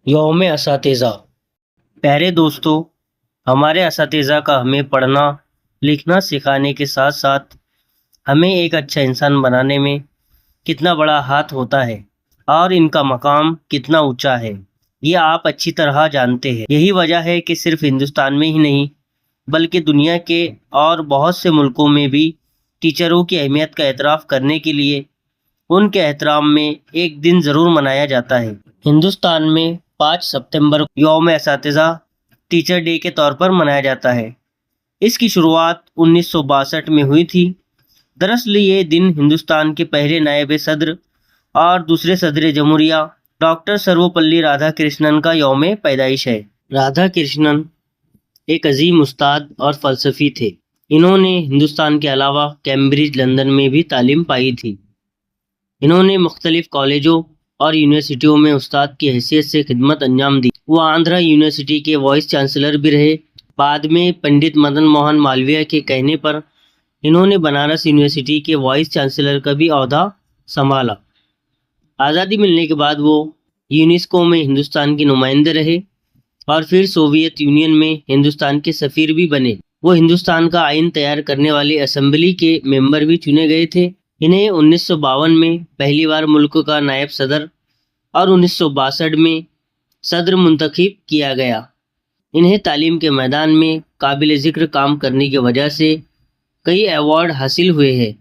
یوم اساتذہ۔ پیارے دوستو، ہمارے اساتذہ کا ہمیں پڑھنا لکھنا سکھانے کے ساتھ ساتھ ہمیں ایک اچھا انسان بنانے میں کتنا بڑا ہاتھ ہوتا ہے اور ان کا مقام کتنا اونچا ہے، یہ آپ اچھی طرح جانتے ہیں۔ یہی وجہ ہے کہ صرف ہندوستان میں ہی نہیں بلکہ دنیا کے اور بہت سے ملکوں میں بھی ٹیچروں کی اہمیت کا اعتراف کرنے کے لیے ان کے احترام میں ایک دن ضرور منایا جاتا ہے۔ ہندوستان میں 5 ستمبر کو یوم اساتذہ ٹیچر ڈے کے طور پر منایا جاتا ہے۔ اس کی شروعات 1962 میں ہوئی تھی۔ دراصل یہ دن ہندوستان کے پہلے نائب صدر اور دوسرے صدر جمہوریہ ڈاکٹر سروپلی رادھا کرشنن کا یوم پیدائش ہے۔ رادھا کرشنن ایک عظیم استاد اور فلسفی تھے۔ انہوں نے ہندوستان کے علاوہ کیمبرج لندن میں بھی تعلیم پائی تھی۔ انہوں نے مختلف کالجوں اور یونیورسٹیوں میں استاد کی حیثیت سے خدمت انجام دی۔ وہ آندھرا یونیورسٹی کے وائس چانسلر بھی رہے۔ بعد میں پنڈت مدن موہن مالویہ کے کہنے پر انہوں نے بنارس یونیورسٹی کے وائس چانسلر کا بھی عہدہ سنبھالا۔ آزادی ملنے کے بعد وہ یونیسکو میں ہندوستان کے نمائندے رہے اور پھر سوویت یونین میں ہندوستان کے سفیر بھی بنے۔ وہ ہندوستان کا آئین تیار کرنے والی اسمبلی کے ممبر بھی چنے گئے تھے۔ انہیں 1952 میں پہلی بار ملک کا نائب صدر اور 1962 میں صدر منتخب کیا گیا۔ انہیں تعلیم کے میدان میں قابل ذکر کام کرنے کی وجہ سے کئی ایوارڈ حاصل ہوئے ہیں۔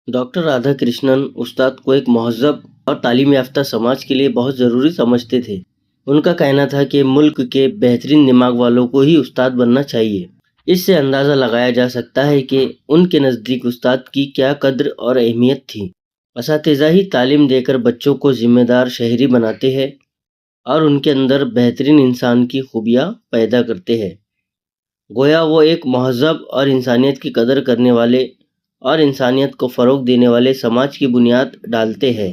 ڈاکٹر رادھا کرشنن استاد کو ایک مہذب اور تعلیم یافتہ سماج کے لیے بہت ضروری سمجھتے تھے۔ ان کا کہنا تھا کہ ملک کے بہترین دماغ والوں کو ہی استاد بننا چاہیے۔ اس سے اندازہ لگایا جا سکتا ہے کہ ان کے نزدیک استاد کی کیا قدر اور اہمیت تھی۔ اساتذہ ہی تعلیم دے کر بچوں کو ذمہ دار شہری بناتے ہیں اور ان کے اندر بہترین انسان کی خوبیاں پیدا کرتے ہیں۔ گویا وہ ایک مہذب اور انسانیت کی قدر کرنے والے اور انسانیت کو فروغ دینے والے سماج کی بنیاد ڈالتے ہیں۔